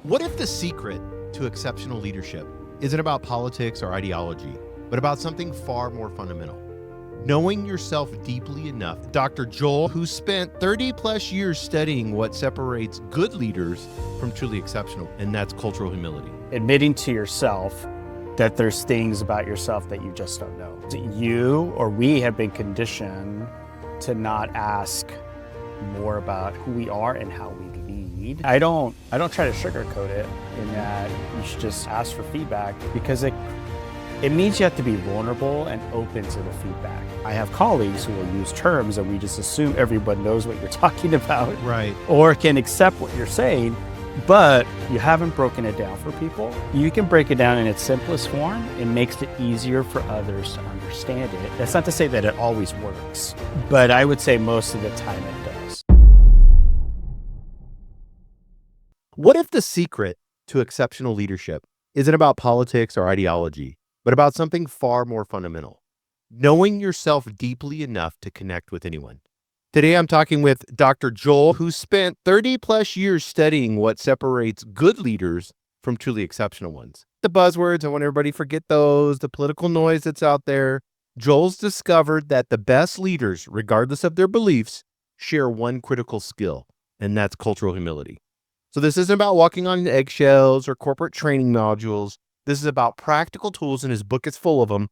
What if the secret to exceptional leadership isn't about politics or ideology, but about something far more fundamental? Knowing yourself deeply enough. Dr. Joel, who spent 30 plus years studying what separates good leaders from truly exceptional, and that's cultural humility. Admitting to yourself that there's things about yourself that you just don't know. You or we have been conditioned to not ask more about who we are and how we lead. I don't try to sugarcoat it in that you should just ask for feedback, because it means you have to be vulnerable and open to the feedback. I have colleagues who will use terms and we just assume everyone knows what you're talking about. Right. Or can accept what you're saying, but you haven't broken it down for people. You can break it down in its simplest form. It makes it easier for others to understand it. That's not to say that it always works, but I would say most of the time it does. What if the secret to exceptional leadership isn't about politics or ideology, but about something far more fundamental? Knowing yourself deeply enough to connect with anyone. Today, I'm talking with Dr. Joel, who spent 30 plus years studying what separates good leaders from truly exceptional ones. The buzzwords, I want everybody to forget those, the political noise that's out there. Joel's discovered that the best leaders, regardless of their beliefs, share one critical skill, and that's cultural humility. So this isn't about walking on eggshells or corporate training modules. This is about practical tools, and his book is full of them,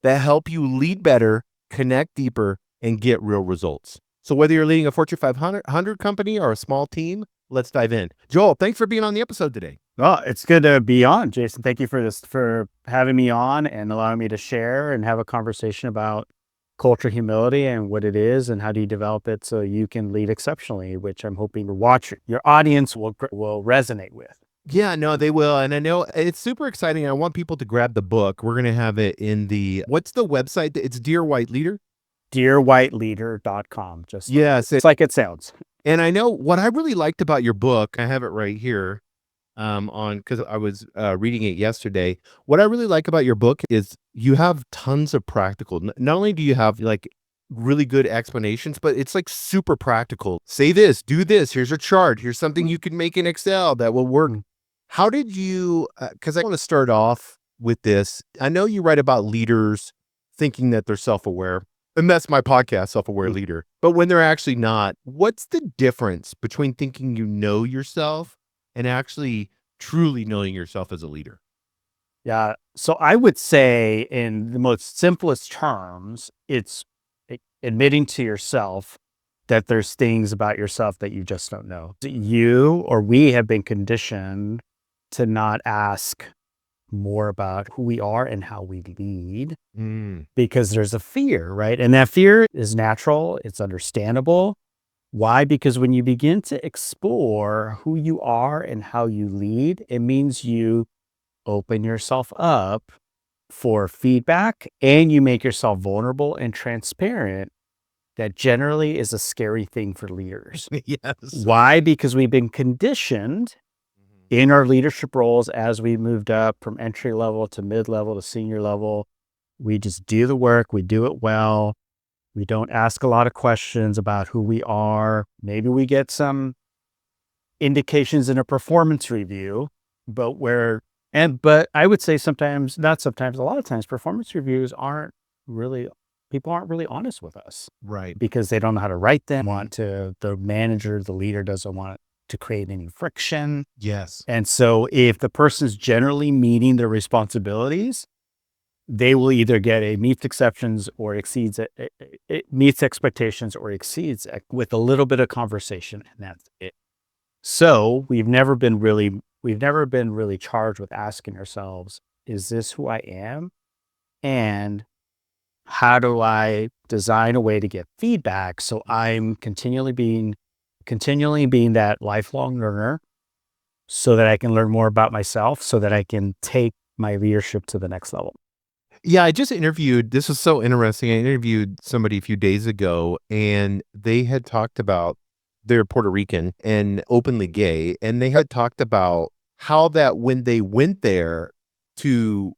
that help you lead better, connect deeper, and get real results. So whether you're leading a Fortune 500 company or a small team, let's dive in. Joel, thanks for being on the episode today. Well, it's good to be on, Jason. Thank you for having me on and allowing me to share and have a conversation about culture humility and what it is and how do you develop it so you can lead exceptionally, which I'm hoping your audience will resonate with. Yeah, no, they will. And I know it's super exciting. I want people to grab the book. We're going to have it in what's the website? It's Dear White Leader? DearWhiteLeader.com. Yes. It's like it sounds. And I know what I really liked about your book, I have it right here because I was reading it yesterday. What I really like about your book is you have tons of practical. Not only do you have like really good explanations, but it's like super practical. Say this, do this. Here's a chart. Here's something you can make in Excel that will work. How did you, because I want to start off with this. I know you write about leaders thinking that they're self-aware. And that's my podcast, Self-Aware Leader. But when they're actually not, what's the difference between thinking you know yourself and actually truly knowing yourself as a leader? Yeah. So I would say in the most simplest terms, it's admitting to yourself that there's things about yourself that you just don't know. You or we have been conditioned to not ask more about who we are and how we lead because there's a fear, right? And that fear is natural. It's understandable. Why? Because when you begin to explore who you are and how you lead, it means you open yourself up for feedback and you make yourself vulnerable and transparent. That generally is a scary thing for leaders. Yes. Why? Because we've been conditioned in our leadership roles as we moved up from entry level to mid-level to senior level. We just do the work. We do it well. We don't ask a lot of questions about who we are. Maybe we get some indications in a performance review, but I would say sometimes, not sometimes, a lot of times performance reviews people aren't really honest with us. Right. Because they don't know how to write them. The manager, the leader doesn't want to create any friction. Yes. And so if the person's generally meeting their responsibilities, they will either get a meets expectations or exceeds with a little bit of conversation, and that's it. So we've never been really charged with asking ourselves, is this who I am? And how do I design a way to get feedback so I'm continually being that lifelong learner so that I can learn more about myself so that I can take my leadership to the next level? Yeah, I just interviewed, this was so interesting. I interviewed somebody a few days ago and they had talked about, they're Puerto Rican and openly gay. And they had talked about how that when they went there and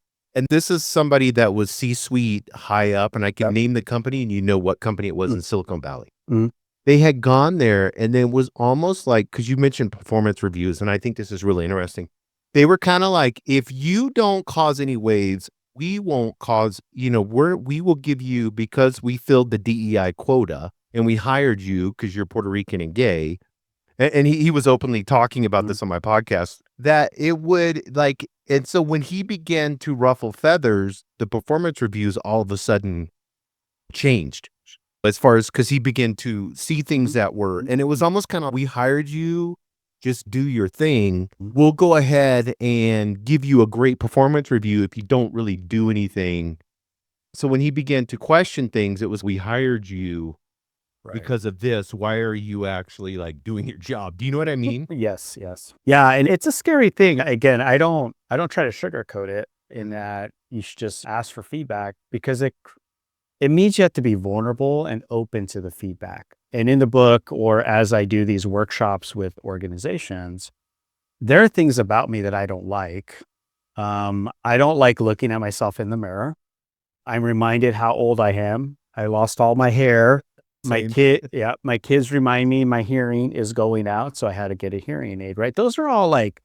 this is somebody that was C-suite high up, and I can name the company and you know what company it was in Silicon Valley. they had gone there and then was almost like, because you mentioned performance reviews, and I think this is really interesting. They were kind of like, if you don't cause any waves, we won't cause, we will give you, because we filled the DEI quota and we hired you because you're Puerto Rican and gay. And he was openly talking about Mhm. this on my podcast, that it would like, and so when he began to ruffle feathers, the performance reviews all of a sudden changed as far as, because he began to see things Mhm. that were, and it was almost kind of, we hired you, just do your thing. Mhm. We'll go ahead and give you a great performance review if you don't really do anything. So when he began to question things, it was, we hired you Right. because of this. Why are you actually like doing your job? Do you know what I mean? Yes, yes. Yeah, and it's a scary thing. Again, I don't try to sugarcoat it in that you should just ask for feedback because it means you have to be vulnerable and open to the feedback. And in the book, or as I do these workshops with organizations, there are things about me that I don't like. I don't like looking at myself in the mirror. I'm reminded how old I am. I lost all my hair. Same. My kids remind me my hearing is going out, so I had to get a hearing aid, right? Those are all like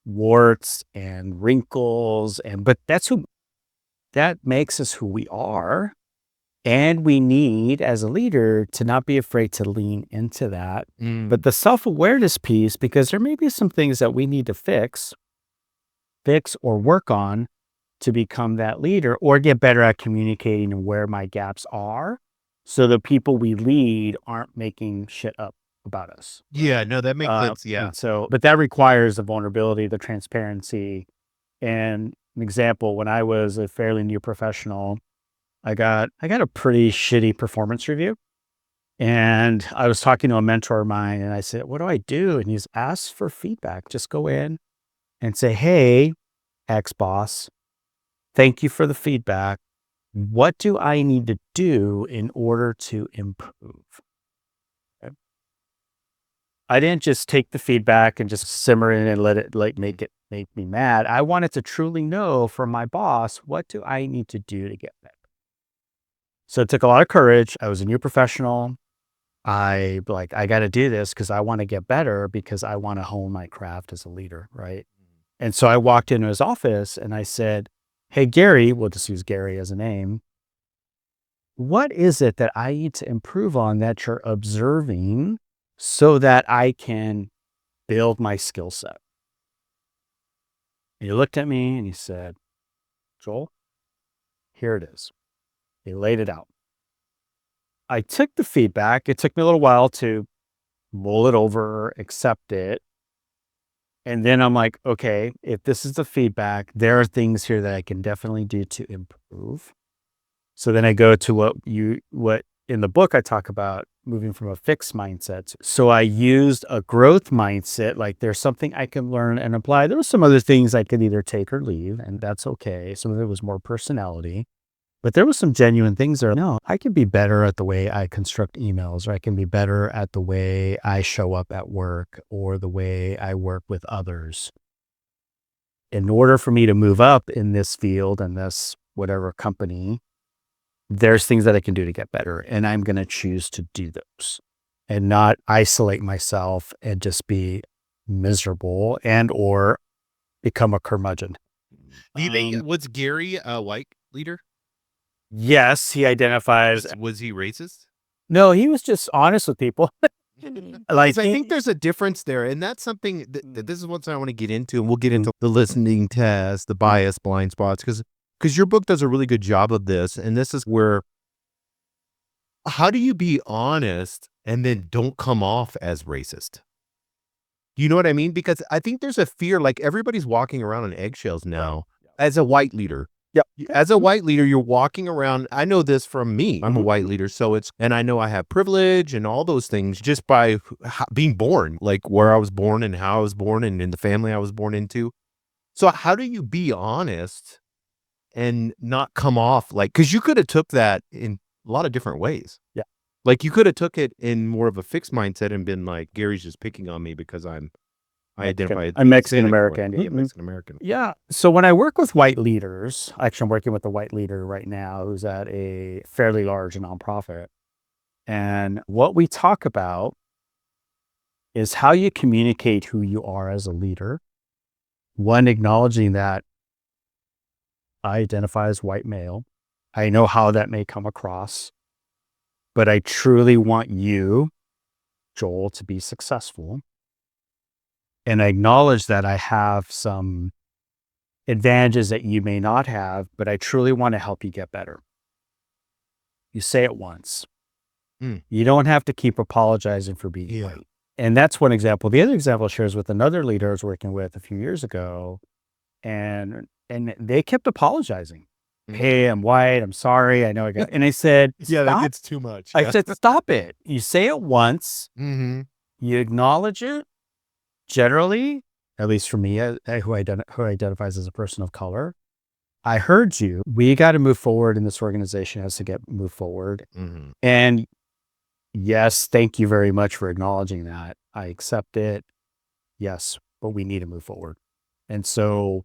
warts and wrinkles, but that makes us who we are. And we need, as a leader, to not be afraid to lean into that. But Mm. the self-awareness piece, because there may be some things that we need to fix or work on to become that leader or get better at communicating and where my gaps are so the people we lead aren't making shit up about us. Yeah, no, that makes sense. Yeah. But that requires the vulnerability, the transparency. And an example, when I was a fairly new professional, I got a pretty shitty performance review. And I was talking to a mentor of mine and I said, "What do I do?" And he's asked for feedback. Just go in and say, "Hey, ex boss, thank you for the feedback. What do I need to do in order to improve?" Okay. I didn't just take the feedback and just simmer in and let it like make me mad. I wanted to truly know from my boss, what do I need to do to get better? So it took a lot of courage. I was a new professional. I got to do this because I want to get better because I want to hone my craft as a leader, right? And so I walked into his office and I said, "Hey, Gary," we'll just use Gary as a name. "What is it that I need to improve on that you're observing so that I can build my skill set?" And he looked at me and he said, "Joel, here it is." He laid it out. I took the feedback. It took me a little while to mull it over, accept it. And then I'm like, okay, if this is the feedback, there are things here that I can definitely do to improve. So then I go to what in the book I talk about moving from a fixed mindset. So I used a growth mindset, like there's something I can learn and apply. There were some other things I could either take or leave, and that's okay. Some of it was more personality. But there was some genuine things there. No, I can be better at the way I construct emails, or I can be better at the way I show up at work or the way I work with others. In order for me to move up in this field and this whatever company, there's things that I can do to get better. And I'm going to choose to do those and not isolate myself and just be miserable and or become a curmudgeon. Do you think, Um, was Gary a white leader? yes, he identifies. Was he racist? No, he was just honest with people. Like Because I think he there's a difference there, and that's something that Mm, this is what I want to get into, and we'll get mm, into the listening test, the mm, bias, blind spots, because your book does a really good job of this, and this is where, how do you be honest and then don't come off as racist? You know what I mean? Because I think there's a fear, like everybody's walking around on eggshells right. now as a white leader. Yep. Yep. As a white leader, you're walking around. I know this from me. I'm a Mhm. white leader. So and I know I have privilege and all those things just by being born, like where I was born and how I was born and in the family I was born into. So how do you be honest and not come off like, because you could have took that in a lot of different ways. Yeah. Like you could have took it in more of a fixed mindset and been like, Gary's just picking on me because I Mexican. identify as I'm Mexican Hispanic or American. yeah, Mhm. Mexican American. Yeah. So when I work with white leaders, actually, I'm working with a white leader right now who's at a fairly large nonprofit. And what we talk about is how you communicate who you are as a leader. One, acknowledging that I identify as white male. I know how that may come across, but I truly want you, Joel, to be successful. And I acknowledge that I have some advantages that you may not have, but I truly want to help you get better. You say it once. You don't have to keep apologizing for being white. And that's one example. The other example shares with another leader I was working with a few years ago, and they kept apologizing. Hey, I'm white. I'm sorry. I know I got. And I said, that stop. gets too much. I said, stop it. You say it once. Mm-hmm. You acknowledge it. Generally, at least for me, who identifies as a person of color, I heard you. We got to move forward, and this organization has to move forward. Mm-hmm. And yes, thank you very much for acknowledging that. I accept it. Yes, but we need to move forward. And so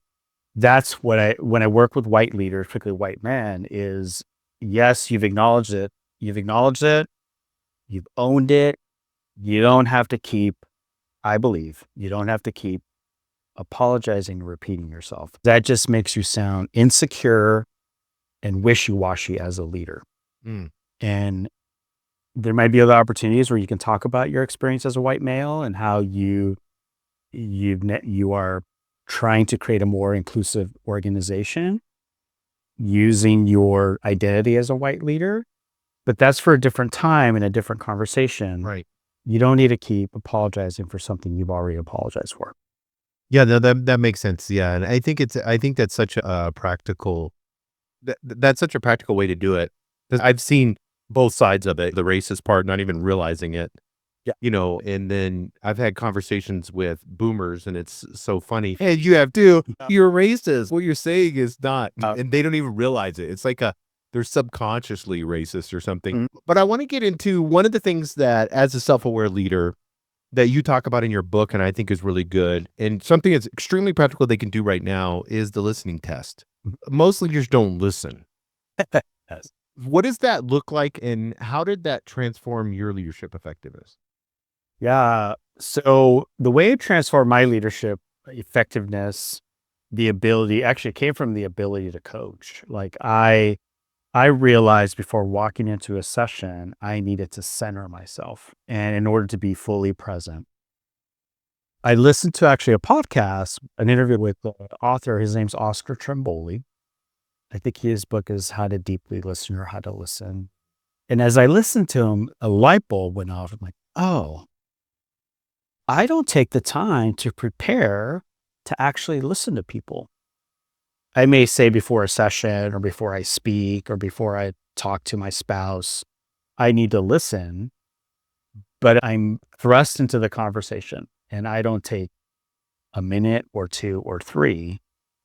that's what when I work with white leaders, particularly white men, is yes, you've acknowledged it. You've acknowledged it. You've owned it. You don't have to keep, I believe, you don't have to keep apologizing and repeating yourself. That just makes you sound insecure and wishy-washy as a leader. And there might be other opportunities where you can talk about your experience as a white male and how you are trying to create a more inclusive organization using your identity as a white leader. But that's for a different time and a different conversation. Right. You don't need to keep apologizing for something you've already apologized for. Yeah, no, that makes sense. Yeah, and I think that's such a practical that's such a practical way to do it. 'Cause I've seen both sides of it, the racist part, not even realizing it. Yeah. And then I've had conversations with boomers, and it's so funny. Hey, you have too. You're racist. What you're saying is not, and they don't even realize it. It's like they're subconsciously racist or something. But I want to get into one of the things that, as a self-aware leader, that you talk about in your book, and I think is really good, and something that's extremely practical they can do right now is the listening test. Most leaders don't listen. Yes. What does that look like, and how did that transform your leadership effectiveness? Yeah. So the way it transformed my leadership effectiveness, the ability actually came from the ability to coach. Like I realized before walking into a session, I needed to center myself. And in order to be fully present, I listened to actually a podcast, an interview with the author. His name's Oscar Trimboli. I think his book is How to Deeply Listen or How to Listen. And as I listened to him, a light bulb went off. I'm like, oh, I don't take the time to prepare to actually listen to people. I may say before a session or before I speak or before I talk to my spouse, I need to listen, but I'm thrust into the conversation and I don't take a minute or two or three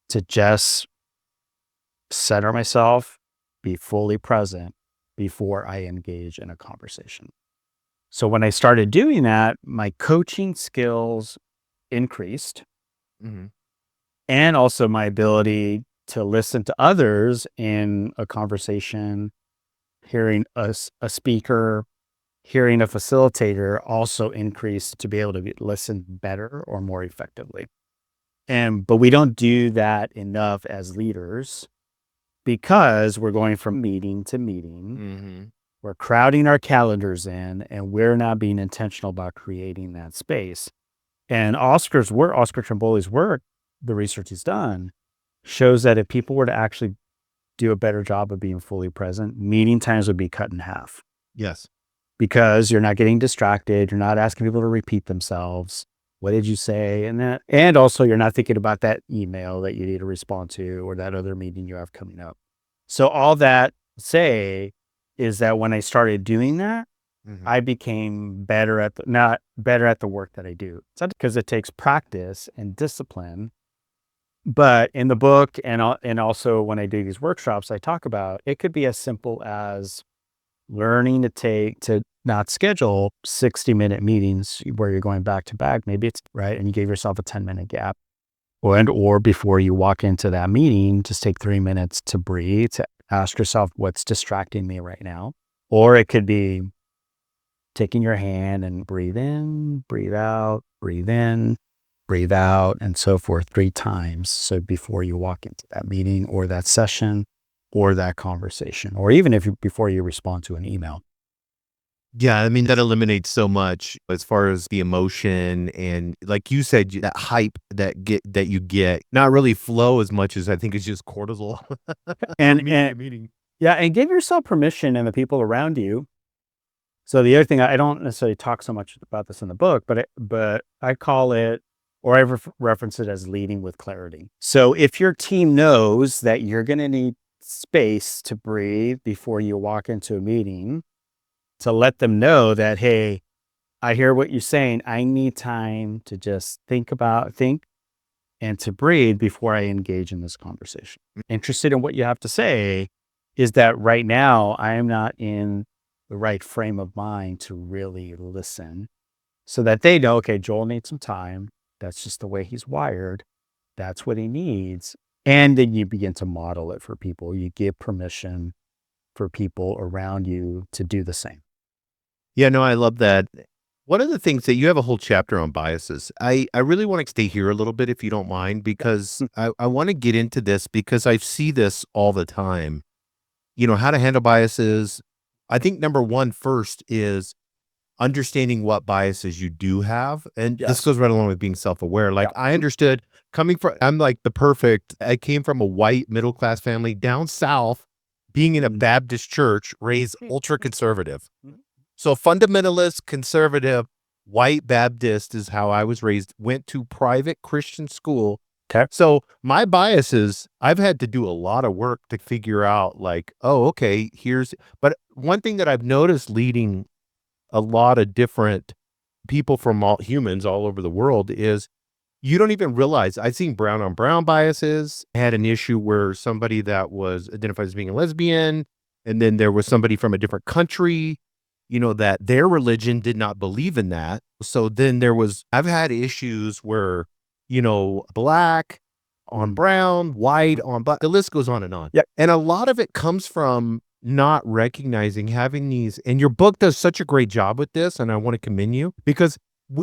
to just center myself, be fully present before I engage in a conversation. So when I started doing that, my coaching skills increased and also my ability to listen to others in a conversation, hearing a speaker, hearing a facilitator also increased to be able to listen better or more effectively. But we don't do that enough as leaders because we're going from meeting to meeting. We're crowding our calendars in, and we're not being intentional about creating that space. And Oscar Trimboli's work, the research he's done, shows that if people were to actually do a better job of being fully present, meeting times would be cut in half. Yes. Because you're not getting distracted. You're not asking people to repeat themselves. What did you say? And also you're not thinking about that email that you need to respond to or that other meeting you have coming up. So all that say is that when I started doing that, I became not better at the work that I do. It's not because it takes practice and discipline, but in the book and also when I do these workshops, I talk about it could be as simple as learning to not schedule 60-minute meetings where you're going back to back. Maybe it's right. And you gave yourself a 10-minute gap or before you walk into that meeting, just take 3 minutes to breathe, to ask yourself what's distracting me right now. Or it could be taking your hand and breathe in, breathe out, breathe in, breathe out, and so forth 3 times. So before you walk into that meeting or that session or that conversation, or even before you respond to an email. Yeah, I mean, that eliminates so much as far as the emotion and like you said, that hype that you get, not really flow as much as I think it's just cortisol from meeting to And meeting. yeah, and give yourself permission and the people around you. So the other thing, I don't necessarily talk so much about this in the book, but I call it, or I reference it as leading with clarity. So if your team knows that you're going to need space to breathe before you walk into a meeting, to let them know that, hey, I hear what you're saying. I need time to just think and to breathe before I engage in this conversation. Interested in what you have to say, is that right now I am not in the right frame of mind to really listen, so that they know, okay, Joel needs some time. That's just the way he's wired. That's what he needs. And then you begin to model it for people. You give permission for people around you to do the same. Yeah, no, I love that. One of the things that you have a whole chapter on biases. I really wanna stay here a little bit if you don't mind, because Mm. I wanna get into this because I see this all the time. How to handle biases. I think number 1 first is understanding what biases you do have, and this Yes. goes right along with being self-aware. Like, Yeah. I understood I'm like I came from a white middle-class family down south, being in a Mhm. Baptist church, raised ultra conservative. Mhm. So fundamentalist, conservative, white Baptist is how I was raised, went to private Christian school. Okay. So my biases, I've had to do a lot of work to figure out like, oh, okay, but one thing that I've noticed leading a lot of different people from all humans all over the world is you don't even realize I've seen brown on brown biases. I had an issue where somebody that was identified as being a lesbian, and then there was somebody from a different country, that their religion did not believe in that. So then I've had issues where, black on Mhm. brown, white on black, the list goes on and on. Yep. And a lot of it comes from not recognizing having and your book does such a great job with this. And I want to commend you because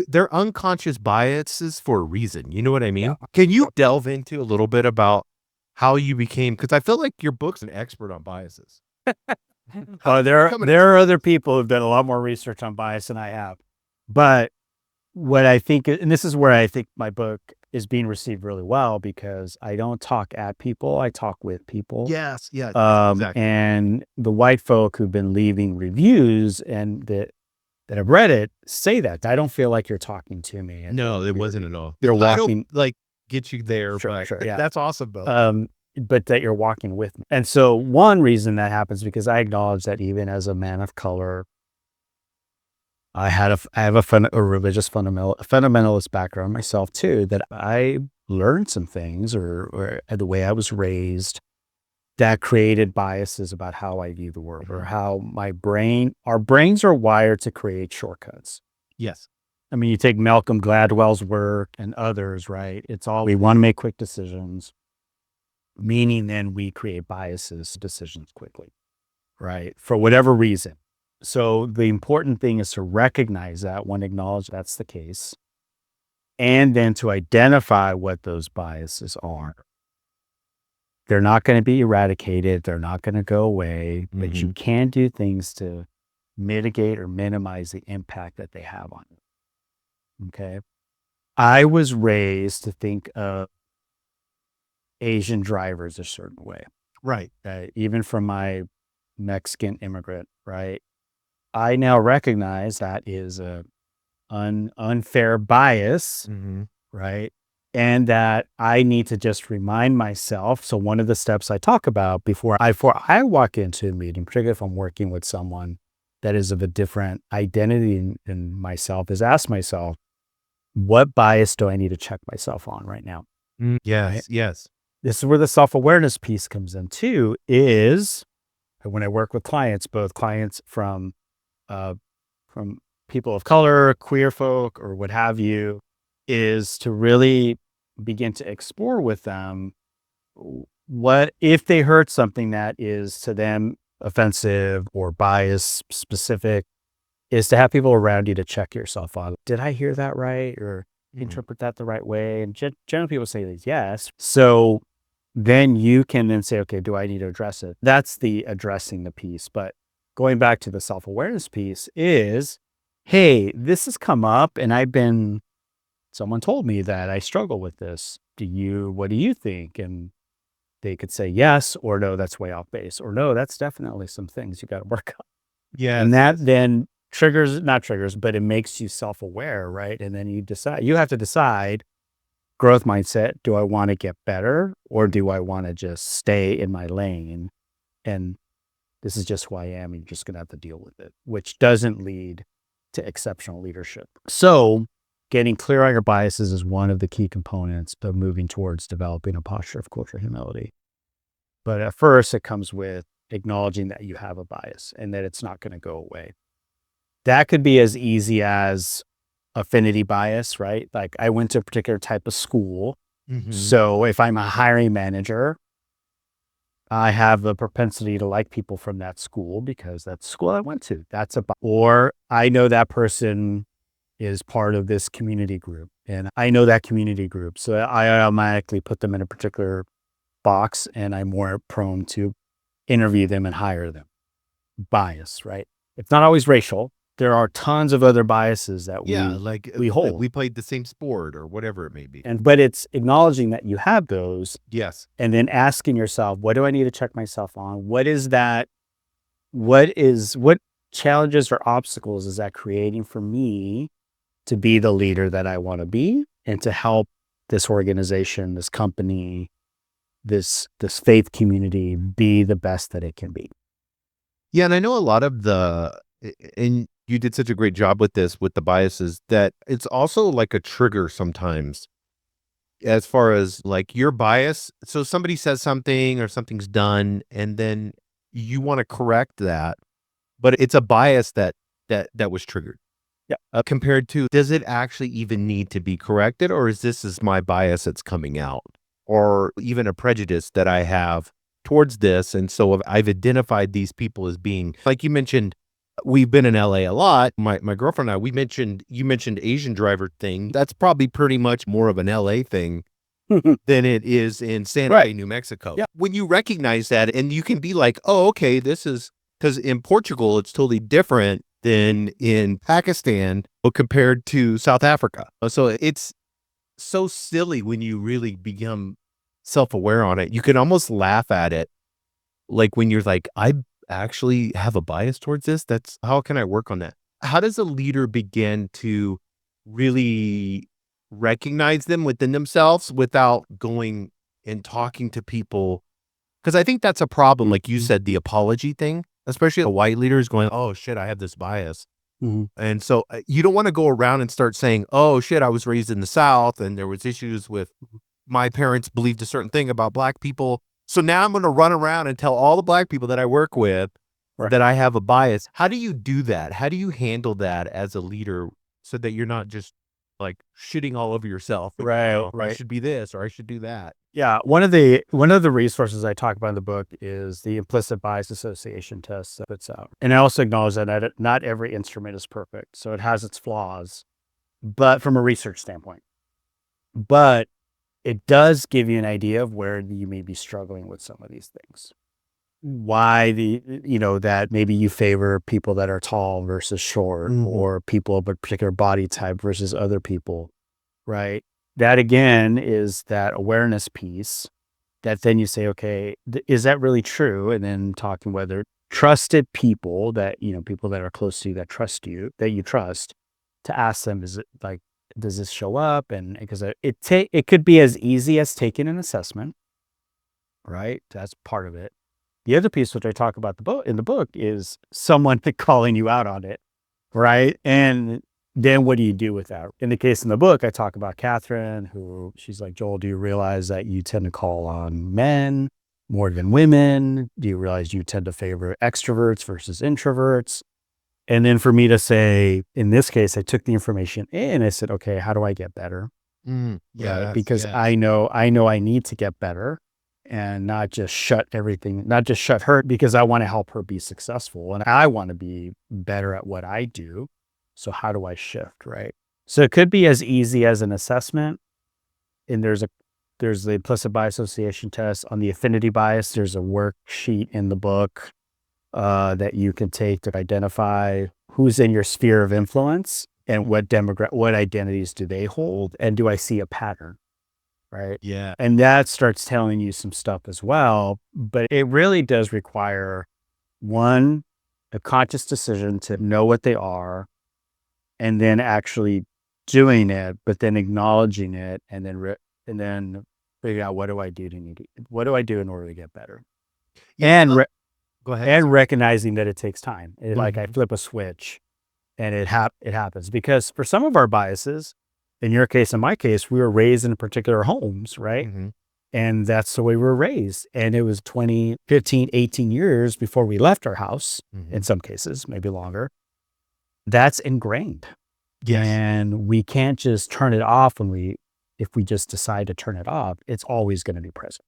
they're unconscious biases for a reason. You know what I Yeah. mean? Can you delve into a little bit about how you became, because I feel like your book's an expert on biases. How did you There become an there are expert? other people who've done a lot more research on bias than I have. But what I think, and this is where I think my book is being received really well, because I don't talk at people, I talk with people. Yes, yes, exactly. And the white folk who've been leaving reviews and that have read it say that I don't feel like you're talking to me. And No, it you're wasn't at all. you're I don't walking. like get you there, Sure, but sure, yeah. that's awesome though. Um, but that you're walking with me. And so one reason that happens, because I acknowledge that even as a man of color, I have a religious fundamentalist background myself too, that I learned some things, or the way I was raised, that created biases about how I view the world, or Mhm. how our brains are wired to create shortcuts. Yes. I mean, you take Malcolm Gladwell's work and others, right? It's all, we want to make quick decisions, meaning then we create biases, decisions quickly, right? For whatever reason. So the important thing is to recognize that, one, acknowledge that's the case, and then to identify what those biases are. They're not going to be eradicated. They're not going to go away, but you Mhm. can do things to mitigate or minimize the impact that they have on you. Okay. I was raised to think of Asian drivers a certain way, Right. even from my Mexican immigrant, right? I now recognize that is a unfair bias, Mhm. right? And that I need to just remind myself. So one of the steps I talk about before I walk into a meeting, particularly if I'm working with someone that is of a different identity than myself, is ask myself, what bias do I need to check myself on right now? Right? Yes, yes. This is where the self-awareness piece comes in too, is when I work with clients, both clients uh, from people of color, queer folk, or what have you, is to really begin to explore with them, what if they heard something that is to them offensive or bias specific, is to have people around you to check yourself on, did I hear that right? Or interpret that the right way? And generally people say these, yes. So then you can then say, okay, do I need to address it? That's the addressing the piece. But going back to the self-awareness piece is, hey, this has come up and someone told me that I struggle with this. What do you think? And they could say yes or no, that's way off base, or no, that's definitely some things you got to work on. Yes. And that then not triggers, but it makes you self-aware, right? And then you have to decide growth mindset. Do I want to get better, or do I want to just stay in my lane? And this is just who I am. And you're just going to have to deal with it, which doesn't lead to exceptional leadership. So getting clear on your biases is one of the key components of moving towards developing a posture of cultural humility. But at first, it comes with acknowledging that you have a bias and that it's not going to go away. That could be as easy as affinity bias, right? Like I went to a particular type of school. So if I'm a hiring manager, I have a propensity to like people from that school because that's the school I went to. Or I know that person is part of this community group and I know that community group. So I automatically put them in a particular box and I'm more prone to interview them and hire them. Bias, right? It's not always racial. There are tons of other biases that we hold. We played the same sport or whatever it may be. But it's acknowledging that you have those. Yes. And then asking yourself, what do I need to check myself on? What is that? What challenges or obstacles is that creating for me to be the leader that I want to be and to help this organization, this company, this faith community be the best that it can be? Yeah. And I know a lot of and you did such a great job with this, with the biases, that it's also like a trigger sometimes as far as like your bias. So somebody says something or something's done and then you want to correct that, but it's a bias that was triggered. Yeah. Compared to, does it actually even need to be corrected? Or is my bias that's coming out, or even a prejudice that I have towards this? And so I've identified these people as being, like you mentioned, we've been in LA a lot. My girlfriend and I, you mentioned Asian driver thing. That's probably pretty much more of an LA thing than it is in Santa Fe, New Mexico. Yeah. When you recognize that and you can be like, oh, okay, this is, because in Portugal, it's totally different than in Pakistan compared to South Africa. So it's so silly when you really become self-aware on it. You can almost laugh at it. Like when you're like, I actually have a bias towards this. How can I work on that? How does a leader begin to really recognize them within themselves without going and talking to people? Because I think that's a problem. Like you said, the apology thing, especially a white leader is going, oh shit, I have this bias. And so you don't want to go around and start saying, oh shit, I was raised in the South and there was issues with my parents believed a certain thing about Black people. So now I'm going to run around and tell all the Black people that I work with that I have a bias. How do you do that? How do you handle that as a leader so that you're not just like shitting all over yourself? Right. I should be this or I should do that. Yeah. One of the resources I talk about in the book is the implicit bias association test that puts out. And I also acknowledge that not every instrument is perfect. So it has its flaws, but from a research standpoint. But it does give you an idea of where you may be struggling with some of these things. Why that maybe you favor people that are tall versus short, or people of a particular body type versus other people, right? That again is that awareness piece that then you say, okay, is that really true? And then talking whether trusted people that, people that are close to you, that trust you, that you trust, to ask them, is it like, does this show up? And because it could be as easy as taking an assessment, right? That's part of it. The other piece, which I talk about in the book, is someone calling you out on it, right? And then what do you do with that? In the case in the book, I talk about Catherine, she's like, Joel, do you realize that you tend to call on men more than women? Do you realize you tend to favor extroverts versus introverts? And then for me to say, in this case, I took the information in. I said, okay, how do I get better? Yeah, right? Because I know I need to get better. and not just shut her, because I want to help her be successful and I want to be better at what I do. So how do I shift, right? So it could be as easy as an assessment, and there's the implicit bias association test. On the affinity bias, there's a worksheet in the book that you can take to identify who's in your sphere of influence and what identities do they hold, and do I see a pattern, right? Yeah. And that starts telling you some stuff as well. But it really does require, one, a conscious decision to know what they are, and then actually doing it, but then acknowledging it, and then figuring out, what do I do in order to get better, Yeah. and Go ahead. and recognizing that it takes time. Like I Mhm. flip a switch, and it happens, because for some of our biases, in your case, in my case, we were raised in particular homes, right? Mhm. And that's the way we were raised. And it was 20, 15, 18 years before we left our house, in Mhm. some cases, maybe longer. That's ingrained. Yes. And we can't just turn it off if we just decide to turn it off, it's always going to be present.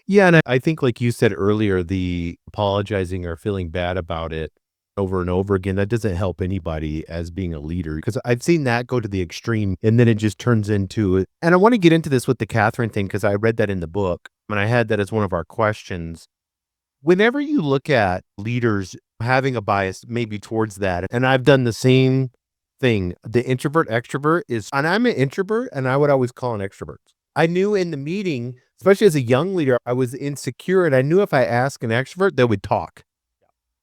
Yeah, and I think like you said earlier, the apologizing or feeling bad about it over and over again, that doesn't help anybody as being a leader, because I've seen that go to the extreme and then it just turns into it. And I want to get into this with the Catherine thing because I read that in the book and I had that as one of our questions. Whenever you look at leaders having a bias maybe towards that, and I've done the same thing, the introvert extrovert is, and I'm an introvert and I would always call an extrovert. I knew in the meeting, especially as a young leader, I was insecure and I knew if I asked an extrovert, they would talk.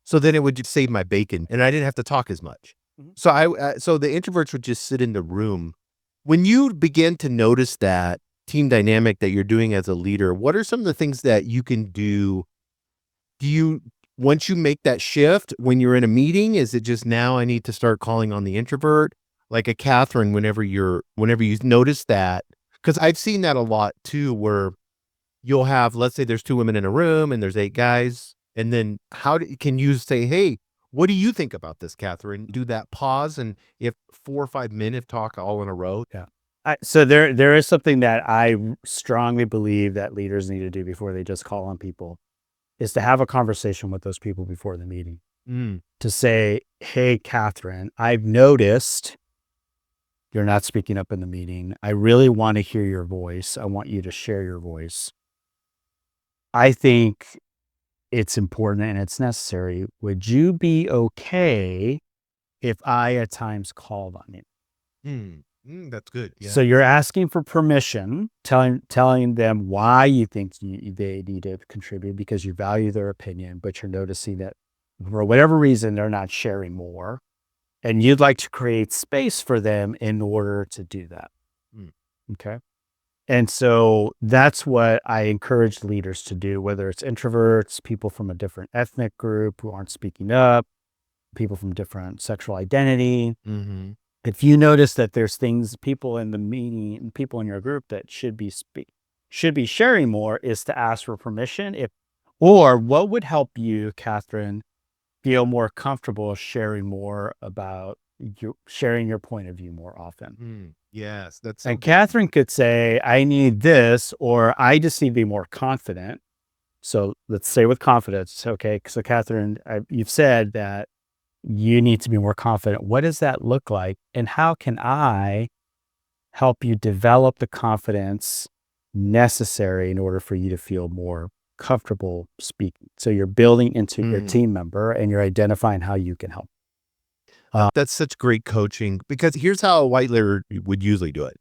So then it would just save my bacon and I didn't have to talk as much. Mhm. So the introverts would just sit in the room. When you begin to notice that team dynamic that you're doing as a leader, what are some of the things that you can do? Do you once you make that shift when you're in a meeting, is it just now I need to start calling on the introvert? Like a Catherine, whenever you notice that, because I've seen that a lot too, where you'll have, let's say there's 2 women in a room and there's 8 guys, and then can you say, "Hey, what do you think about this, Catherine?" Do that pause, and if 4 or 5 minute talk all in a row. Yeah. So there is something that I strongly believe that leaders need to do before they just call on people, is to have a conversation with those people before the meeting, Mm, to say, "Hey, Catherine, I've noticed you're not speaking up in the meeting. I really want to hear your voice. I want you to share your voice. I think it's important and it's necessary. Would you be okay if I at times called on you?" that's good, So yeah. you're asking for permission, telling them why you think they need to contribute, because you value their opinion, but you're noticing that for whatever reason they're not sharing more, and you'd like to create space for them in order to do that. Mm, Okay. And so that's what I encourage leaders to do, whether it's introverts, people from a different ethnic group who aren't speaking up, people from different sexual identity. mhm. If you notice that there's people in the meeting, people in your group that should be sharing more, is to ask for permission. Or what would help you, Catherine, feel more comfortable sharing your point of view more often? Yes, that's so And good. Catherine could say, "I need this," or "I just need to be more confident." So let's say with confidence, okay? So Catherine, you've said that you need to be more confident. What does that look like? And how can I help you develop the confidence necessary in order for you to feel more comfortable speaking? So you're building into your Mm. team member and you're identifying how you can help. That's such great coaching because here's how a white leader would usually do it.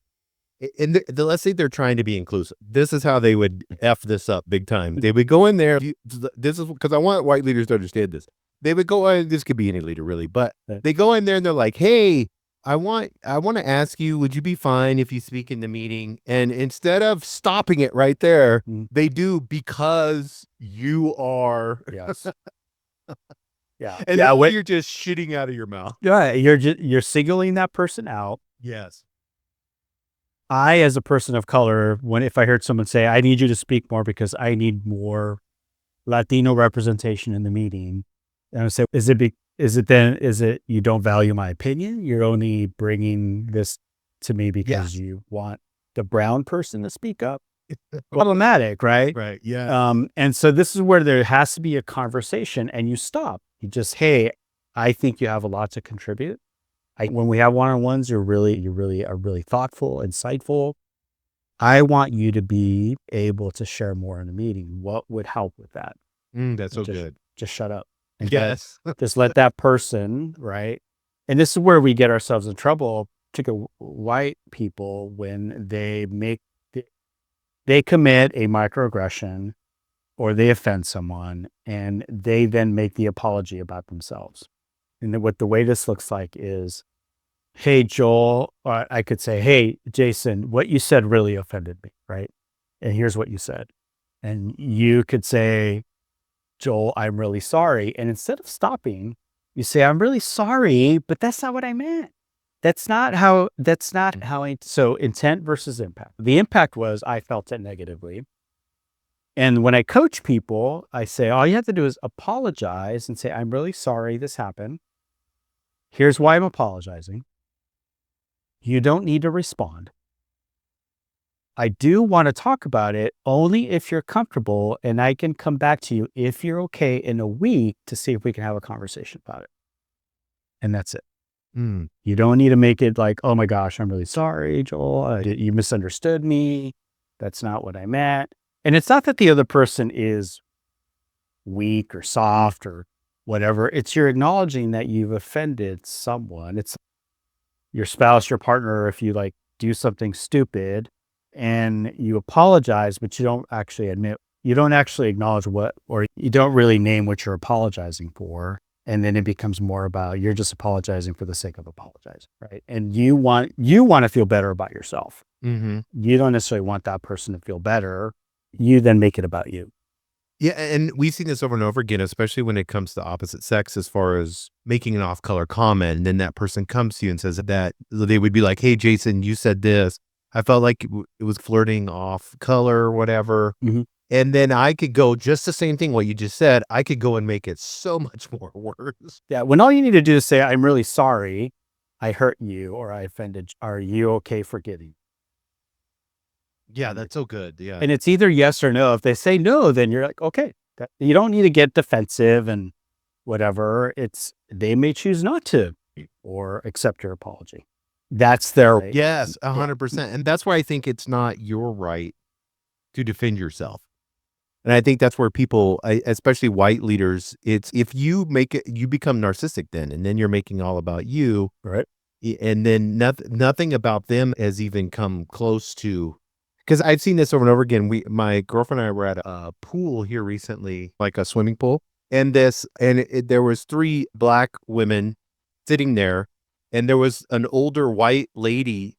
And let's say they're trying to be inclusive. This is how they would F this up big time. They would go in there. This is because I want white leaders to understand this. They would go, this could be any leader really, but Uh, they go in there and they're like, "Hey, I want to ask you, would you be fine if you speak in the meeting?" And instead of stopping it right there, mm, they do because you are, Yes. Yeah. and Yeah. then What? you're just shitting out of your mouth. Yeah. You're signaling that person out. Yes. I, as a person of color, if I heard someone say, "I need you to speak more because I need more Latino representation in the meeting," and I would say, is it you don't value my opinion? You're only bringing this to me because Yes. you want the brown person to speak up? problematic, right? Right. Yeah. And so this is where there has to be a conversation, and you stop. You just, hey, I think you have a lot to contribute. When we have one-on-ones, you really are really thoughtful, insightful. I want you to be able to share more in the meeting. What would help with that? That's And so good. just shut up and Yes. just let that person, right? And this is where we get ourselves in trouble, particularly white people, when they commit a microaggression or they offend someone, and they then make the apology about themselves. And then what the way this looks like is, hey, Joel, or I could say, hey, Jason, what you said really offended me, right? And here's what you said. And you could say, Joel, I'm really sorry. And instead of stopping, you say, I'm really sorry, but that's not what I meant. That's not how so intent versus impact. The impact was I felt it negatively. And when I coach people, I say, all you have to do is apologize and say, I'm really sorry this happened. Here's why I'm apologizing. You don't need to respond. I do want to talk about it only if you're comfortable, and I can come back to you if you're okay in a week to see if we can have a conversation about it. And that's it. Mm. You don't need to make it like, oh my gosh, I'm really sorry, Joel. You misunderstood me. That's not what I meant. And it's not that the other person is weak or soft or whatever. It's you're acknowledging that you've offended someone. It's your spouse, your partner, if you like do something stupid and you apologize, but you don't actually acknowledge or you don't really name what you're apologizing for. And then it becomes more about you're just apologizing for the sake of apologizing, right? And you want to feel better about yourself. Mm-hmm. You don't necessarily want that person to feel better. You then make it about you. Yeah, and we've seen this over and over again, especially when it comes to opposite sex, as far as making an off-color comment, and then that person comes to you and says that they would be like, "Hey, Jason, you said this. I felt like it was flirting off color or whatever." Mm-hmm. And then I could go just the same thing, what you just said, I could go and make it so much more worse. Yeah, when all you need to do is say, I'm really sorry I hurt you or I offended you. Are you okay forgiving? Yeah, that's so good. Yeah. And it's either yes or no. If they say no, then you're like, okay, you don't need to get defensive and whatever. They may choose not to or accept your apology. That's their right. Yes, 100%. And that's why I think it's not your right to defend yourself. And I think that's where people, especially white leaders, it's if you make it, you become narcissistic then, and then you're making all about you. Right. And then nothing about them has even come close to, because I've seen this over and over again. My girlfriend and I were at a pool here recently, like a swimming pool. And there was 3 black women sitting there, and there was an older white lady.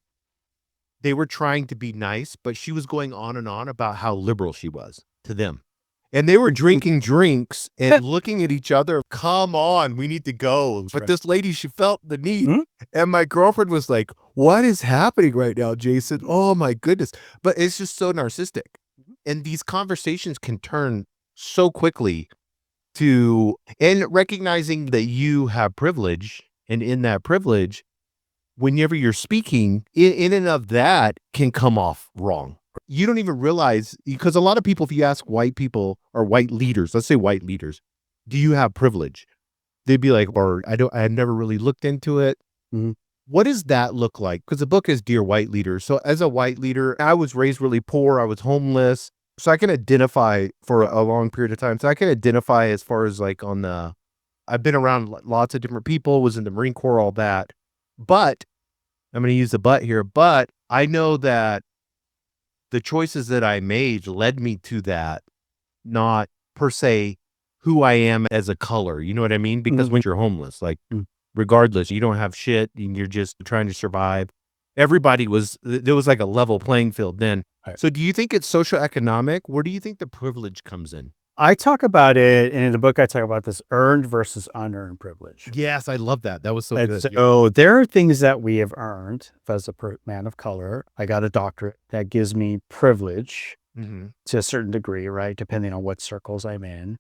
They were trying to be nice, but she was going on and on about how liberal she was to them. And they were drinking drinks and looking at each other. Come on, we need to go. But this lady, she felt the need. Mhm. And my girlfriend was like, what is happening right now, Jason? Oh my goodness. But it's just so narcissistic. And these conversations can turn so quickly and recognizing that you have privilege. And in that privilege, whenever you're speaking, in and of that can come off wrong. You don't even realize, because a lot of people, if you ask white people or white leaders, let's say white leaders, do you have privilege? They'd be like, or I've never really looked into it. Mhm. What does that look like? Because the book is Dear White Leader. So as a white leader, I was raised really poor. I was homeless. So I can identify for a long period of time. So I can identify as far as like I've been around lots of different people, was in the Marine Corps, all that. But I'm going to use the but here, but I know that the choices that I made led me to that, not per se who I am as a color. You know what I mean? Because when you're homeless, like regardless, you don't have shit and you're just trying to survive. There was like a level playing field then. Right. So do you think it's socioeconomic? Where do you think the privilege comes in? I talk about it, and in the book, I talk about this earned versus unearned privilege. Yes, I love that. That was so And good. so there are things that we have earned as a man of color. I got a doctorate that gives me privilege Mhm. to a certain degree, right? Depending on what circles I'm in.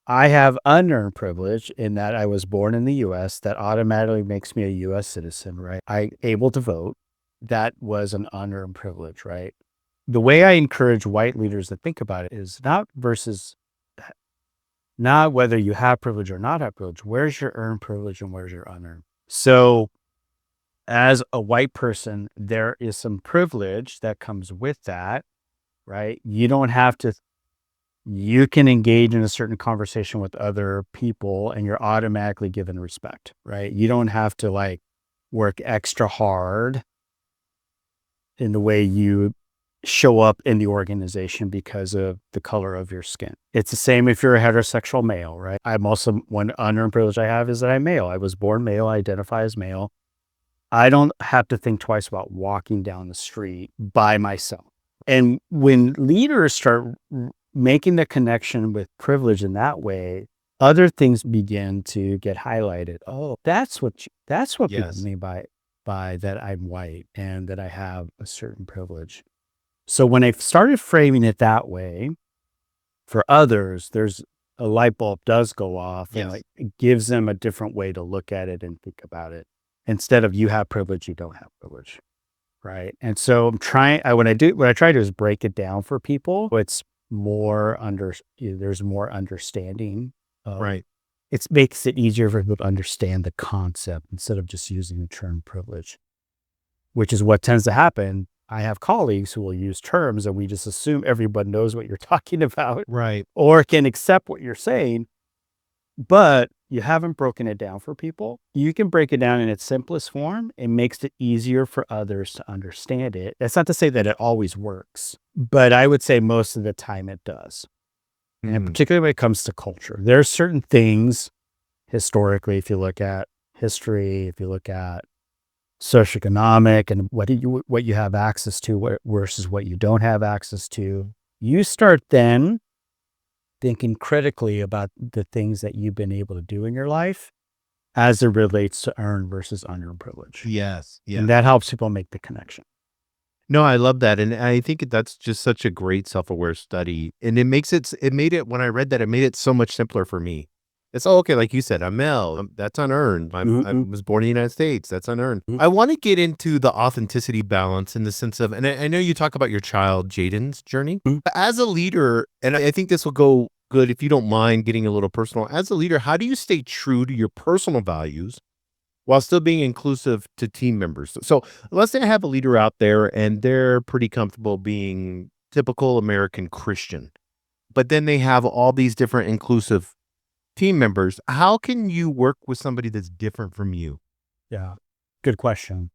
I have unearned privilege in that I was born in the US. That automatically makes me a US citizen, right? I'm able to vote. That was an unearned privilege, right? the way I encourage white leaders to think about it is not whether you have privilege or not have privilege. Where's your earned privilege and where's your unearned? So as a white person, there is some privilege that comes with that, right? You don't have to, you can engage in a certain conversation with other people and you're automatically given respect, right? You don't have to like work extra hard in the way you show up in the organization because of the color of your skin. It's the same if you're a heterosexual male, right? I'm also, one unearned privilege I have is that I'm male. I was born male, I identify as male. I don't have to think twice about walking down the street by myself. And when leaders start making the connection with privilege in that way, other things begin to get highlighted. Oh, that's what people Yes. mean by that I'm white and that I have a certain privilege. So when I started framing it that way for others, there's a light bulb does go off and Yes. like it gives them a different way to look at it and think about it. Instead of you have privilege, you don't have privilege. Right. And so I'm trying, what I try to do is break it down for people. It's there's more understanding of, Right. it makes it easier for people to understand the concept instead of just using the term privilege, which is what tends to happen. I have colleagues who will use terms and we just assume everyone knows what you're talking about Right. or can accept what you're saying, but you haven't broken it down for people. You can break it down in its simplest form. It makes it easier for others to understand it. That's not to say that it always works, but I would say most of the time it does. And Mhm. particularly when it comes to culture, there's certain things historically, if you look at history, if you look at socioeconomic and what you have access to versus what you don't have access to, you start then thinking critically about the things that you've been able to do in your life as it relates to earned versus unearned privilege. Yes. And Yes. that helps people make the connection. No, I love that, and I think that's just such a great self-aware study, and it made it when I read that, it made it so much simpler for me. It's, "Oh, okay," like you said, "I'm male, that's unearned. I Mhm, was born in the United States, that's unearned." mhm. I wanna get into the authenticity balance in the sense of, and I know you talk about your child, Jaden's journey. Mhm. But as a leader, and I think this will go good if you don't mind getting a little personal. As a leader, how do you stay true to your personal values while still being inclusive to team members? So let's say I have a leader out there and they're pretty comfortable being typical American Christian, but then they have all these different inclusive team members. How can you work with somebody that's different from you? Yeah, good question.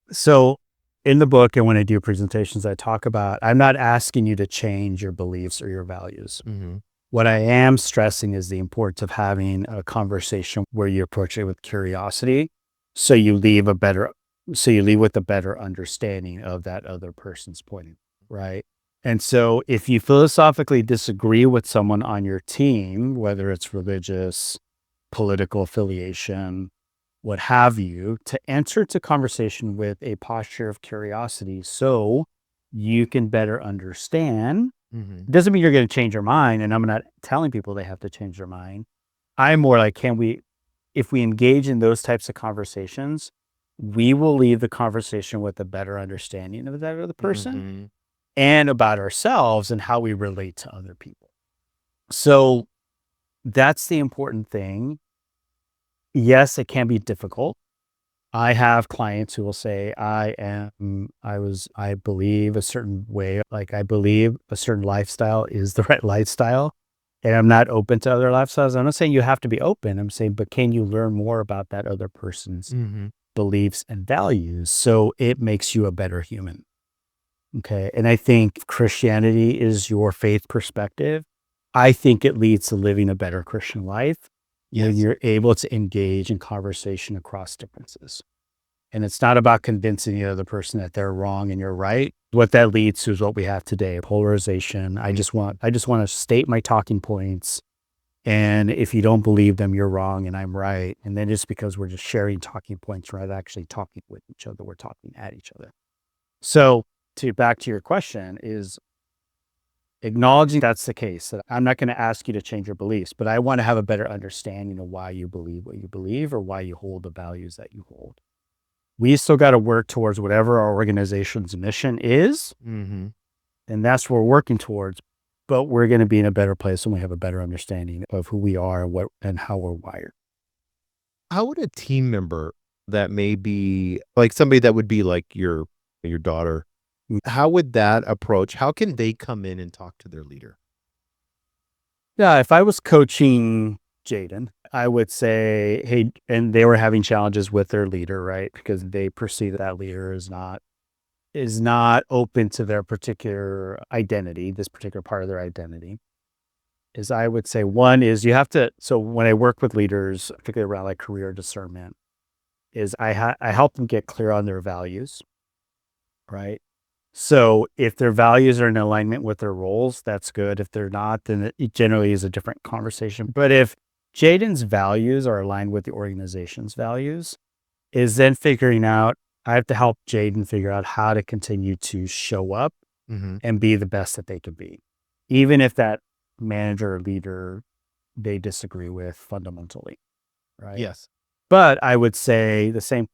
So in the book and when I do presentations, I talk about, I'm not asking you to change your beliefs or your values. Mhm. What I am stressing is the importance of having a conversation where you approach it with curiosity. So you leave with a better understanding of that other person's point, right? And so if you philosophically disagree with someone on your team, whether it's religious, political affiliation, what have you, to enter into conversation with a posture of curiosity so you can better understand. Mhm. It doesn't mean you're going to change your mind. And I'm not telling people they have to change their mind. I'm more like, if we engage in those types of conversations, we will leave the conversation with a better understanding of that other person Mhm. and about ourselves and how we relate to other people. So that's the important thing. Yes, it can be difficult. I have clients who will say, I believe a certain way, like I believe a certain lifestyle is the right lifestyle, and I'm not open to other lifestyles. I'm not saying you have to be open. I'm saying, but can you learn more about that other person's Mhm. beliefs and values so it makes you a better human? Okay. And I think Christianity is your faith perspective. I think it leads to living a better Christian life when Yes. you're able to engage in conversation across differences. And it's not about convincing the other person that they're wrong and you're right. What that leads to is what we have today, polarization. I just want to state my talking points. And if you don't believe them, you're wrong and I'm right. And then just because we're just sharing talking points rather than actually talking with each other, we're talking at each other. So to back to your question is acknowledging that's the case, that I'm not going to ask you to change your beliefs, but I want to have a better understanding of why you believe what you believe or why you hold the values that you hold. We still got to work towards whatever our organization's mission is. Mhm. And that's what we're working towards. But we're going to be in a better place when we have a better understanding of who we are and how we're wired. How would a team member that may be like somebody that would be like your daughter, how would that approach? How can they come in and talk to their leader? Yeah, if I was coaching Jaden, I would say, hey, and they were having challenges with their leader, right? Because they perceive that leader is not open to their particular identity, this particular part of their identity. Is I would say one is you have to. So when I work with leaders, particularly around like career discernment, is I help them get clear on their values, right? So if their values are in alignment with their roles, that's good. If they're not, then it generally is a different conversation. But if Jaden's values are aligned with the organization's values, is then figuring out, I have to help Jaden figure out how to continue to show up Mhm. and be the best that they can be, even if that manager or leader they disagree with fundamentally, right? Yes. But I would say the same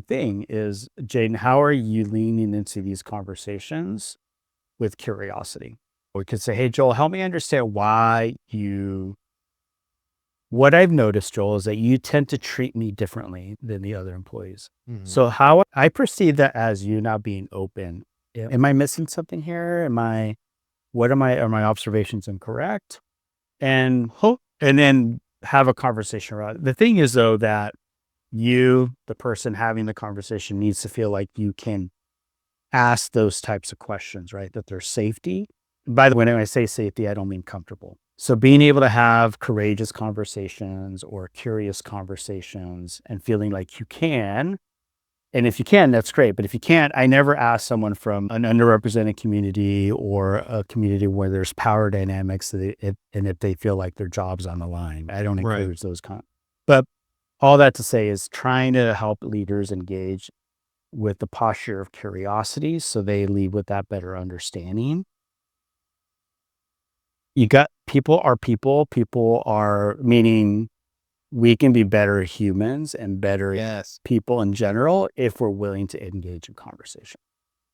thing is, Jaden, how are you leaning into these conversations with curiosity? Or we could say, hey, Joel, help me understand what I've noticed, Joel, is that you tend to treat me differently than the other employees. Mhm. So how I perceive that as you not being open. Am I missing something here? Are my observations incorrect? And then have a conversation around it. The thing is though, that you, the person having the conversation, needs to feel like you can ask those types of questions, right? That there's safety. By the way, when I say safety, I don't mean comfortable. So being able to have courageous conversations or curious conversations and feeling like you can. And if you can, that's great. But if you can't, I never ask someone from an underrepresented community or a community where there's power dynamics and if they feel like their job's on the line. I don't Right. encourage those But all that to say is trying to help leaders engage with the posture of curiosity so they leave with that better understanding. You got people are meaning we can be better humans and better Yes. people in general if we're willing to engage in conversation.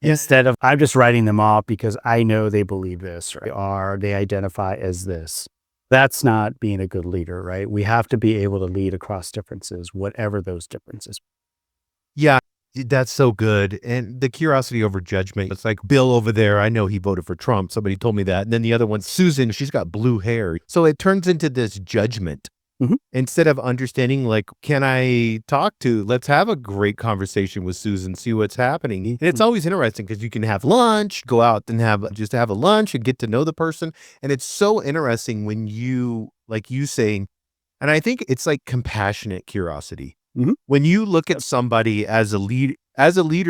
Yeah. Instead of I'm just writing them off because I know they believe this or they identify as this. That's not being a good leader, right? We have to be able to lead across differences, whatever those differences. Yeah, that's so good, and the curiosity over judgment. It's like Bill over there, I know he voted for Trump, somebody told me that, and then the other one, Susan, she's got blue hair. So it turns into this judgment Mhm. instead of understanding, like, can I talk to let's have a great conversation with Susan, see what's happening. And it's always interesting because you can have lunch, go out and have a lunch and get to know the person, and it's so interesting when you like you saying and I think it's like compassionate curiosity. Mhm. When you look at somebody as a leader,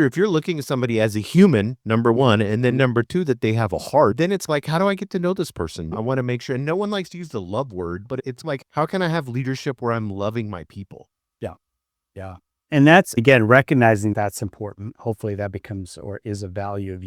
if you're looking at somebody as a human, number 1, and then number 2, that they have a heart, then it's like, how do I get to know this person? I want to make sure. And no one likes to use the love word, but it's like, how can I have leadership where I'm loving my people? Yeah. Yeah. And that's again recognizing that's important. Hopefully that becomes or is a value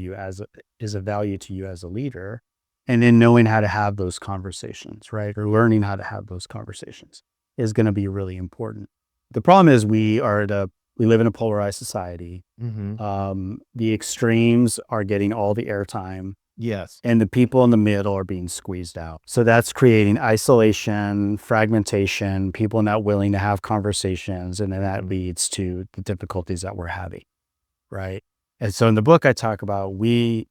is a value to you as a leader. And then knowing how to have those conversations, right? Or learning how to have those conversations is going to be really important. The problem is we live in a polarized society. Mhm. The extremes are getting all the airtime Yes. and the people in the middle are being squeezed out. So that's creating isolation, fragmentation, people not willing to have conversations, and then that leads to the difficulties that we're having, right? And so in the book, I talk about we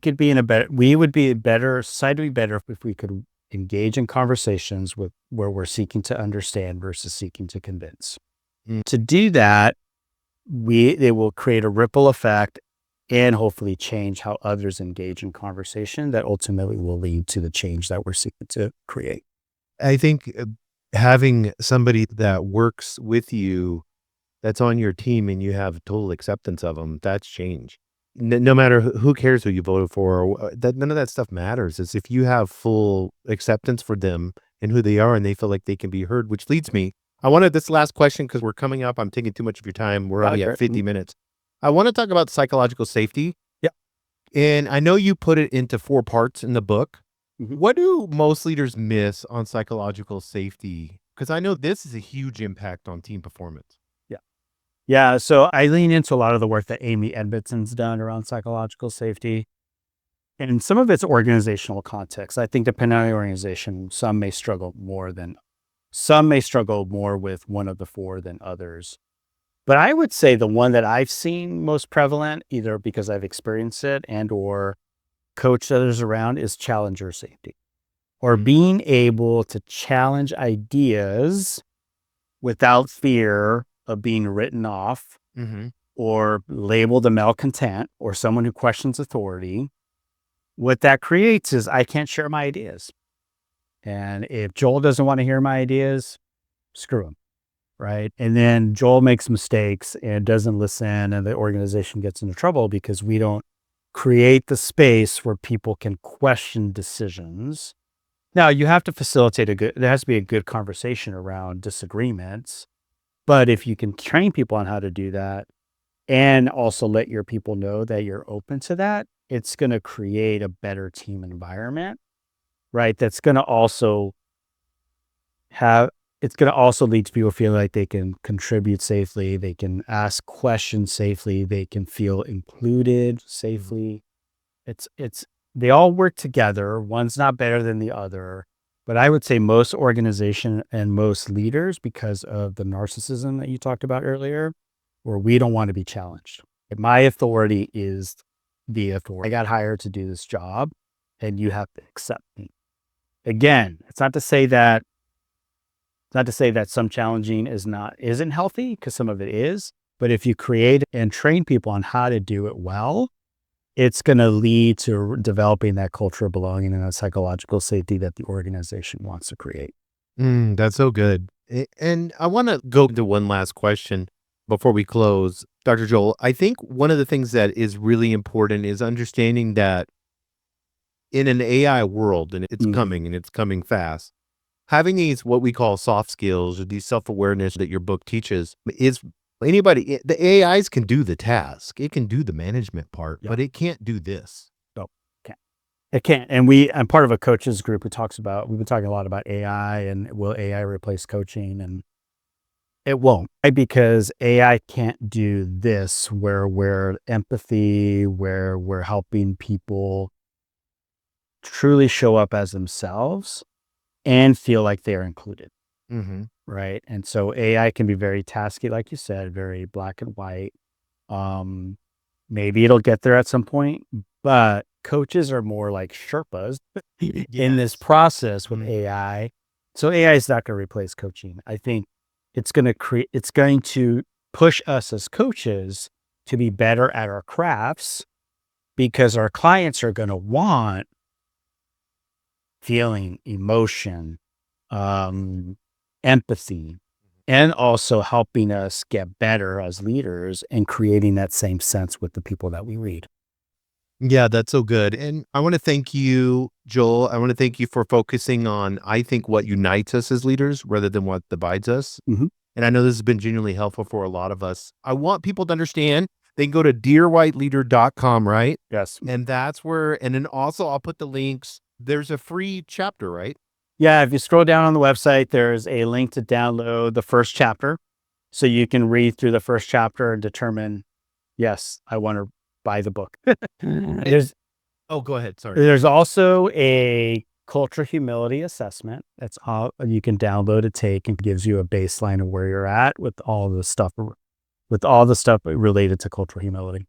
could be in a better, we would be better, society would be better if we could engage in conversations with where we're seeking to understand versus seeking to convince. Mm. To do that, it will create a ripple effect and hopefully change how others engage in conversation that ultimately will lead to the change that we're seeking to create. I think having somebody that works with you that's on your team and you have total acceptance of them, that's change. No matter who cares who you voted for, or that none of that stuff matters. Is if you have full acceptance for them and who they are, and they feel like they can be heard. Which leads me, I wanted this last question because we're coming up. I'm taking too much of your time. We're already Okay. at 50 minutes. I want to talk about psychological safety, Yeah. and I know you put it into 4 parts in the book. Mhm. What do most leaders miss on psychological safety? Because I know this is a huge impact on team performance. Yeah. Yeah. So I lean into a lot of the work that Amy Edmondson's done around psychological safety. And some of it's organizational context. I think depending on the organization, some may struggle more with one of the four than others. But I would say the one that I've seen most prevalent, either because I've experienced it and or coached others around, is challenger safety, or being able to challenge ideas without fear of being written off or labeled a malcontent or someone who questions authority. What that creates is I can't share my ideas. And if Joel doesn't want to hear my ideas, screw him. Right. And then Joel makes mistakes and doesn't listen, and the organization gets into trouble because we don't create the space where people can question decisions. Now, you have to facilitate there has to be a good conversation around disagreements. But if you can train people on how to do that and also let your people know that you're open to that, it's going to create a better team environment, right? That's going to also lead to people feeling like they can contribute safely, they can ask questions safely, they can feel included safely. They all work together. One's not better than the other. But I would say most organization and most leaders, because of the narcissism that you talked about earlier, where we don't want to be challenged. My authority is the authority. I got hired to do this job and you have to accept me. Again, it's not to say that some challenging isn't healthy, because some of it is, but if you create and train people on how to do it well, it's going to lead to developing that culture of belonging and that psychological safety that the organization wants to create. That's so good. And I want to go to one last question before we close. Dr. Joel, I think one of the things that is really important is understanding that in an AI world, and it's coming fast, having these, what we call soft skills, or these self-awareness that your book teaches, is the AIs can do the task. It can do the management part, but it can't do this. No, it can't. And I'm part of a coaches group who we've been talking a lot about AI and will AI replace coaching, and it won't, because AI can't do this, where we're empathy, where we're helping people truly show up as themselves and feel like they're included. Right. And so AI can be very tasky, like you said, very black and white. Maybe it'll get there at some point, but coaches are more like Sherpas in this process with AI. So AI is not going to replace coaching. I think it's going to push us as coaches to be better at our crafts, because our clients are going to want feeling, emotion, empathy, and also helping us get better as leaders and creating that same sense with the people that we read. Yeah, that's so good. And I want to thank you, Joel. I want to thank you for focusing on, I think, what unites us as leaders rather than what divides us. And I know this has been genuinely helpful for a lot of us. I want people to understand they can go to dearwhiteleader.com, right? Yes. And that's where, and then also I'll put the links. There's a free chapter, right? Yeah, if you scroll down on the website, there's a link to download the first chapter. So you can read through the first chapter and determine, yes, I want to buy the book. Go ahead. Sorry. There's also a culture humility assessment. That's all you can download to take, and gives you a baseline of where you're at with all the stuff related to cultural humility.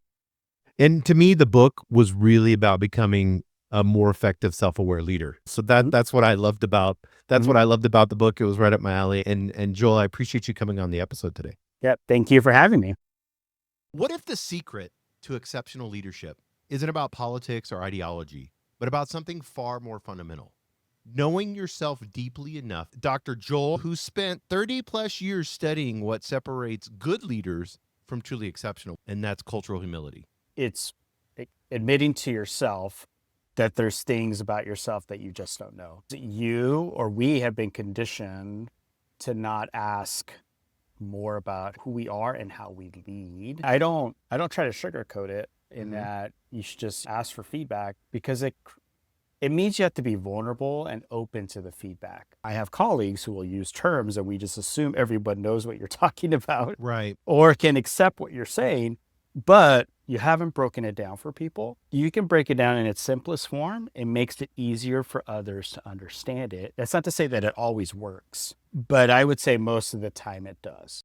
And to me, the book was really about becoming a more effective, self-aware leader. So that's what I loved about. What I loved about the book. It was right up my alley. And Joel, I appreciate you coming on the episode today. Yeah, thank you for having me. What if the secret to exceptional leadership isn't about politics or ideology, but about something far more fundamental? Knowing yourself deeply enough. Dr. Joel, who spent 30 plus years studying what separates good leaders from truly exceptional, and that's cultural humility. It's admitting to yourself that there's things about yourself that you just don't know. We have been conditioned to not ask more about who we are and how we lead. I don't try to sugarcoat it in that you should just ask for feedback, because it means you have to be vulnerable and open to the feedback. I have colleagues who will use terms and we just assume everyone knows what you're talking about, right, or can accept what you're saying. but you haven't broken it down for people. You can break it down in its simplest form. It makes it easier for others to understand it. That's not to say that it always works, but I would say most of the time it does.